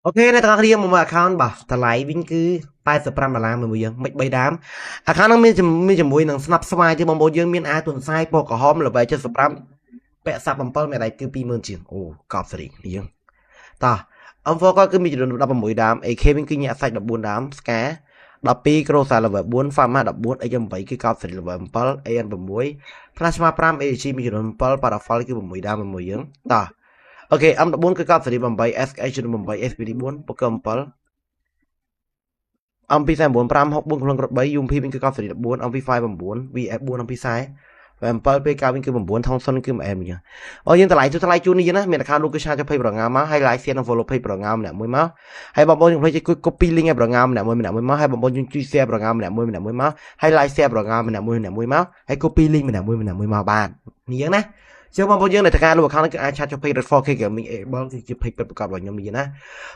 ok ในตอนนี้មក account បាទតម្លៃវិញគឺ$85មួយយើងមិន3ដាម account ហ្នឹងមានជាមួយនឹងស្នាប់ស្វាយទេបងប្អូនយើងមានអាទុនសាយពណ៌ក្រហមល្បី75ពាក់សាប់7មេដៃគឺ20000ជាងអូកប់សេរីយើងតោះ M4 ក៏គឺមានចំនួន16ដាម AK វិញគឺញាក់សាច់14ដាម Ska 12 Cross level 4 Pharma 14 AM8 គឺកប់សេរី level 7 AN6 Plasma 5 AG មានចំនួន7 Parafal គឺ6ដាមមួយយើងតោះok M14 គឺកប់សេរី8 SH ចំនួន8 SPD 4 Poker 7 MP 9 5 64ក្នុងក្រ3 UMP វិញគឺកប់សេរី14 MP5 9 VF 4 MP40 7 PK វិញគឺ9 Thompson គឺម្អែមយ៉ាងអូយើងតម្លៃជូននេះណាមាន account លោកគឺឆាច20ប្រងាមមកហើយ like share និង follow page ប្រងាមម្នាក់មួយមកហើយបងប្អូនខ្ញុំភ្លេច copy link ឲ្យប្រងាមម្នាក់មួយមកហើយបងប្អូនជួយ share ប្រងាមម្នាក់មួយមកហើយ like share ប្រងាមម្នាក់មួយមកហើយ copy link ម្នាក់មួយមកបាននេះយ៉ាងណាជាងបងប្អូនយើងនៅការលោក account នេះគឺអាចឆាច page 4K Gaming Able គឺជា page ពិតប្រាកដរបស់ខ្ញុំនេះណា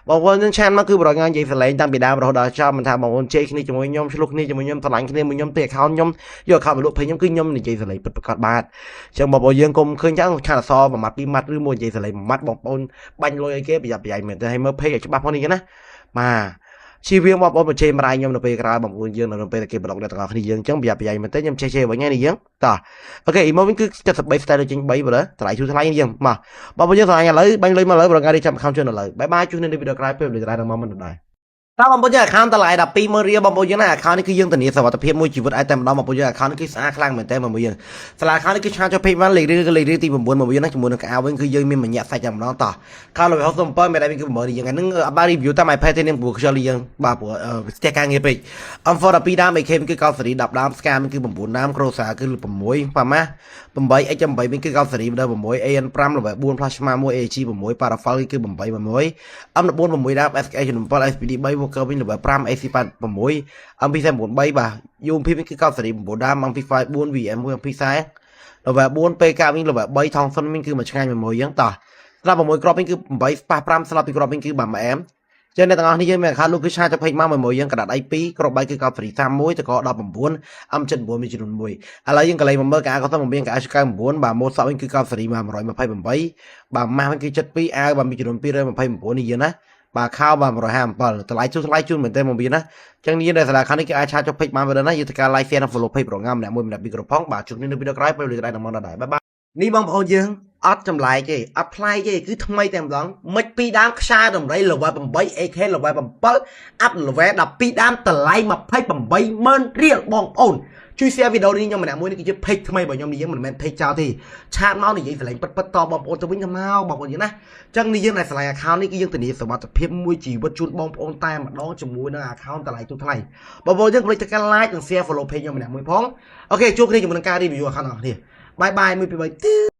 បងប្អូនយើងឆានមកគឺប្រងាមនិយាយសលេងតាំងពីដើមរហូតដល់ចប់មិនថាបងប្អូនជេរគ្នាជាមួយខ្ញុំឆ្លុះគ្នាជាមួយខ្ញុំឆ្លាញ់គ្នាមួយខ្ញុំទេ account ខ្ញុំយក account មកលក់ page ខ្ញុំគឺខ្ញុំនិយាយសលេងពិតប្រាកដបាទចឹងបងប្អូនយើងកុំឃើញចឹងឆានអសមួយម៉ាត់ពីរម៉ាត់ឬមួយនិយាយសលេងមួយម៉ាត់បងប្អូនបាញ់លុយអីគេប្រយ័ត្នប្រយែងមែនទេហើយមើល page ឲ្យច្បាស់ផងនេះណាបាទชีวิตបងប្អូនបញ្ចេញម្ដាយខ្ញុំនៅពេលក្រោយបងប្អូនយើងនៅពេលតែគេប្លុកអ្នកទាំងអស់គ្នាយើងអញ្ចឹងប្រយ័ត្នប្រយែងមែនទេខ្ញុំចេះវិញហើយនេះយើងតោះអូខេ emo វិញគឺ73 style ចេញ3បើតម្លៃជួថ្លៃយើងមកបងប្អូនយើងស្រឡាញ់ឥឡូវបាញ់លុយមកឥឡូវប្រងារីចាំ account ជឿឥឡូវបាយបាយជួបនៅវីដេអូក្រោយពេលវេលាដល់មកមិនដែរតើបងប្អូនយើង account តម្លៃ120,000រៀលបងប្អូនយើងណា account នេះគឺយើងធានាសុវត្ថិភាពមួយជីវិតឲ្យតែម្ដងបងប្អូនយើង account នេះគឺស្អាតខ្លាំងមែនតើបងប្អូនយើងស្លា account នេះគឺឆាចុះ page បានលេខរៀលគឺលេខរៀលទី9បងប្អូនយើងណាជាមួយនឹងកៅវិញគឺយើងមានម្ញាក់សាច់តែម្ដងតោះ account 67មិនដែរវិញគឺ10000យើងហ្នឹងអត់បាន review តាម iPad ទេនាងព្រោះខ្ជិលយើងបាទព្រោះស្ទះការងារពេក M4 12ដាម AK គឺកោតសេរី10ដាម Ska គឺ9ដាម Crossa គឺ6 Pharma 8 X8 វិញគឺកោតសេរីដល់6 AN5 level 4 Plasma 1 AG 6 Parafal គឺ8 11 M14 6ដាម SK 7 SPD 3 Walker វិញ level 5 AC8 6 MP 9 3បាទ UMP វិញគឺកោតសេរី9ដាម MP5 4 VM 1 MP40 level 4 PK វិញ level 3 Thompson វិញគឺមួយឆ្ងាញ់មួយយើងតោះស្រាប់6គ្រាប់វិញគឺ8ប៉ះ5ស្លាប់ពីគ្រាប់វិញគឺបាទម៉ែអែមចឹងអ្នកទាំងអស់នេះយើងមាន account លោកគឺឆាចុះ page មកមួយយើងកដាត់ IP គ្រាប់3គឺកោតសេរី31តក19 M79 មានចំនួន1ឥឡូវយើងក៏លេងមកមើលកៅក៏ទៅមានកៅ99បាទម៉ូតសក់វិញគឺកោតសេរីមក128បាទម៉ាស់វិញគឺ72អាវបាទមានចំនួន229នេះយើងណាបាទខោបាទ157តម្លៃជួនមែនទេមកវាណាចឹងនេះនៅសាលា account នេះគឺអាចឆាចុះ page បានវិញណាយើងធ្វើការ like share និង follow page ប្រងាមម្នាក់មួយម្នាក់ពីក្រុមផងបាទជួបគ្នានៅវីដេអូក្រោយពេលវេលាដល់មកដល់ដែរបាយបាយនេះបងប្អូនយើងអត់ចម្លែកទេអត់ប្លែកទេគឺថ្មីតែម្ដងមិនពីដើមខ្សែដំរី level 8 AK level 7 up level 12ដើមតម្លៃ280,000រៀលបងប្អូនជួយ share វីដេអូនេះខ្ញុំម្នាក់មួយនេះគឺជា page ថ្មីរបស់ខ្ញុំនេះយើងមិនមែន page ចោលទេឆាតមកនិយាយសលេងពិតតបងប្អូនទៅវិញទៅមកបងប្អូនយើងណាចឹងនេះយើងនៅឆ្លៃ account នេះគឺយើងធានាសុវត្ថិភាពមួយជីវិតជូនបងប្អូនតែម្ដងជាមួយនឹង account តម្លៃទូថ្លៃបងប្អូនយើងកុំភ្លេចទៅការ like និង share follow page ខ្ញុំម្នាក់មួយផងអូខេជួបគ្នាជាមួយនឹងការ review account របស់គ្នាបាយបាយ1 2 3